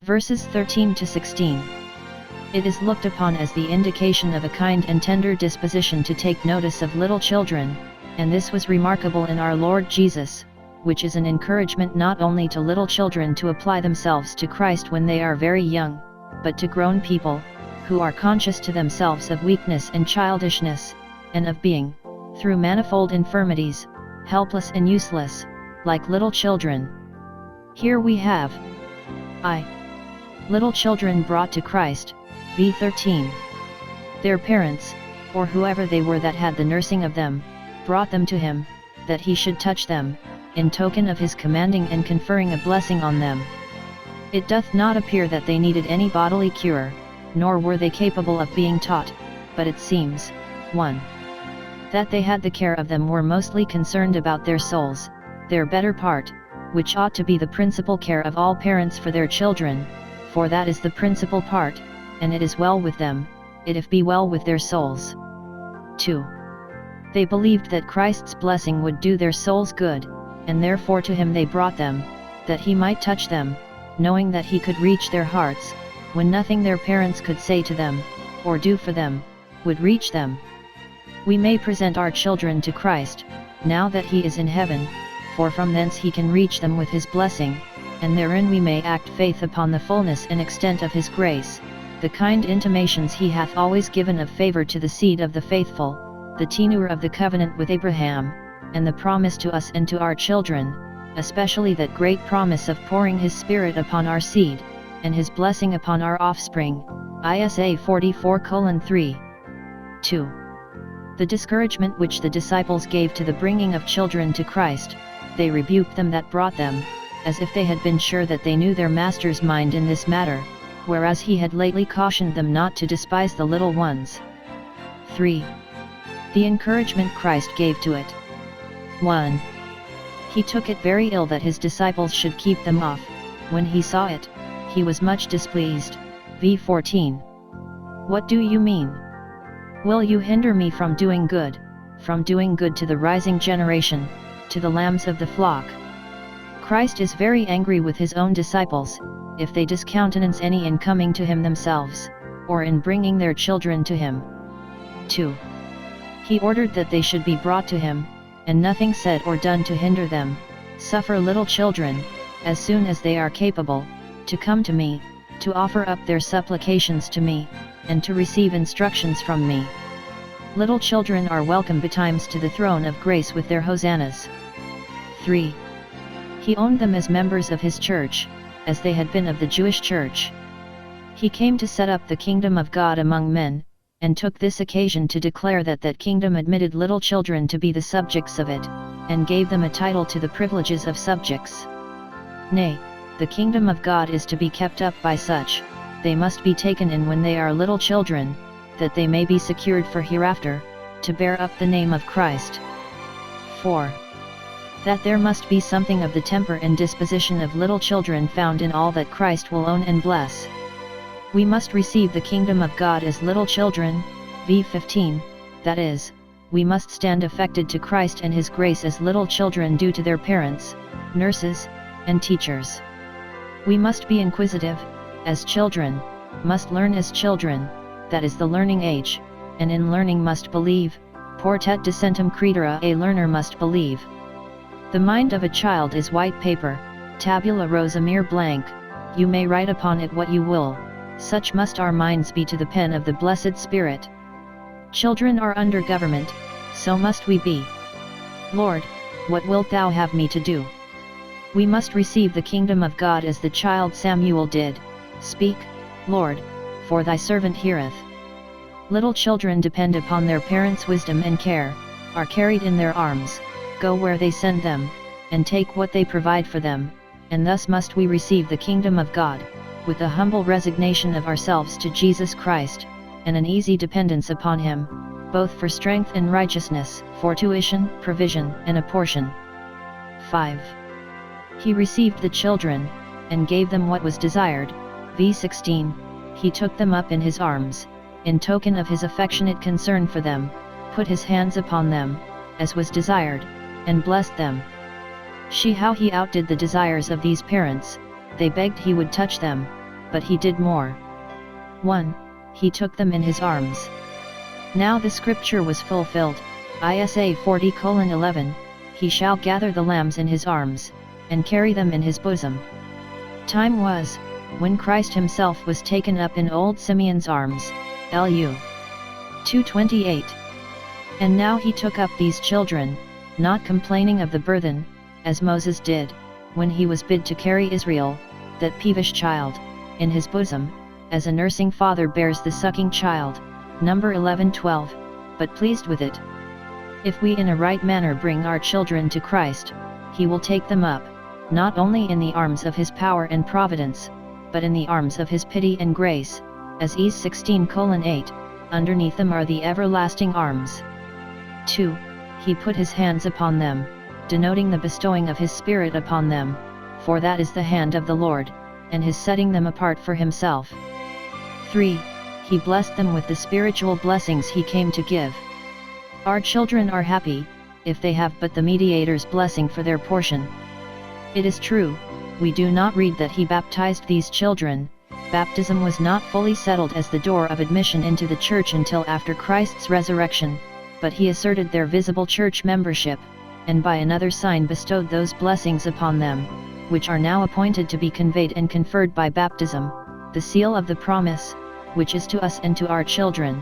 Verses 13 to 16. It is looked upon as the indication of a kind and tender disposition to take notice of little children, and this was remarkable in our Lord Jesus, which is an encouragement not only to little children to apply themselves to Christ when they are very young, but to grown people, who are conscious to themselves of weakness and childishness, and of being, through manifold infirmities, helpless and useless, like little children. Here we have little children brought to Christ, v. 13. Their parents, or whoever they were that had the nursing of them, brought them to him, that he should touch them, in token of his commanding and conferring a blessing on them. It doth not appear that they needed any bodily cure, nor were they capable of being taught, but it seems, 1. That they had the care of them were mostly concerned about their souls, their better part, which ought to be the principal care of all parents for their children, for that is the principal part, and it is well with them, if be well with their souls. 2. They believed that Christ's blessing would do their souls good, and therefore to him they brought them, that he might touch them, knowing that he could reach their hearts, when nothing their parents could say to them, or do for them, would reach them. We may present our children to Christ, now that he is in heaven, for from thence he can reach them with his blessing, and therein we may act faith upon the fullness and extent of his grace, the kind intimations he hath always given of favor to the seed of the faithful, the tenure of the covenant with Abraham, and the promise to us and to our children, especially that great promise of pouring his Spirit upon our seed, and his blessing upon our offspring, Isa 44:3. 2. The discouragement which the disciples gave to the bringing of children to Christ, they rebuked them that brought them, as if they had been sure that they knew their Master's mind in this matter, whereas he had lately cautioned them not to despise the little ones. 3. The encouragement Christ gave to it. 1. He took it very ill that his disciples should keep them off. When he saw it, he was much displeased, v. 14. What do you mean? Will you hinder me from doing good to the rising generation, to the lambs of the flock? Christ is very angry with his own disciples, if they discountenance any in coming to him themselves, or in bringing their children to him. 2. He ordered that they should be brought to him, and nothing said or done to hinder them. Suffer little children, as soon as they are capable, to come to me, to offer up their supplications to me, and to receive instructions from me. Little children are welcome betimes to the throne of grace with their hosannas. 3. He owned them as members of his church, as they had been of the Jewish church. He came to set up the kingdom of God among men, and took this occasion to declare that that kingdom admitted little children to be the subjects of it, and gave them a title to the privileges of subjects. Nay, the kingdom of God is to be kept up by such, they must be taken in when they are little children, that they may be secured for hereafter, to bear up the name of Christ. 4. That there must be something of the temper and disposition of little children found in all that Christ will own and bless. We must receive the kingdom of God as little children, v. 15, that is, we must stand affected to Christ and his grace as little children do to their parents, nurses, and teachers. We must be inquisitive, as children, must learn as children, that is the learning age, and in learning must believe, portet decentum credere, a learner must believe. The mind of a child is white paper, tabula rosa mere blank, you may write upon it what you will, such must our minds be to the pen of the blessed Spirit. Children are under government, so must we be. Lord, what wilt thou have me to do? We must receive the kingdom of God as the child Samuel did, speak, Lord, for thy servant heareth. Little children depend upon their parents' wisdom and care, are carried in their arms, go where they send them, and take what they provide for them, and thus must we receive the kingdom of God, with a humble resignation of ourselves to Jesus Christ, and an easy dependence upon him, both for strength and righteousness, for tuition, provision, and apportion. 5. He received the children, and gave them what was desired, v. 16, he took them up in his arms, in token of his affectionate concern for them, put his hands upon them, as was desired, and blessed them. See how he outdid the desires of these parents, they begged he would touch them, but he did more. 1. He took them in his arms. Now the scripture was fulfilled, Isa 40:11, he shall gather the lambs in his arms, and carry them in his bosom. Time was, when Christ himself was taken up in old Simeon's arms, Lu 2:28. And now he took up these children, not complaining of the burthen, as Moses did, when he was bid to carry Israel, that peevish child, in his bosom, as a nursing father bears the sucking child, Number 11:12, but pleased with it. If we in a right manner bring our children to Christ, he will take them up, not only in the arms of his power and providence, but in the arms of his pity and grace, as Es 16:8, underneath them are the everlasting arms. 2. He put his hands upon them, denoting the bestowing of his Spirit upon them, for that is the hand of the Lord, and his setting them apart for himself. 3. He blessed them with the spiritual blessings he came to give. Our children are happy, if they have but the mediator's blessing for their portion. It is true, we do not read that he baptized these children. Baptism was not fully settled as the door of admission into the church until after Christ's resurrection, but he asserted their visible church membership, and by another sign bestowed those blessings upon them, which are now appointed to be conveyed and conferred by baptism, the seal of the promise, which is to us and to our children,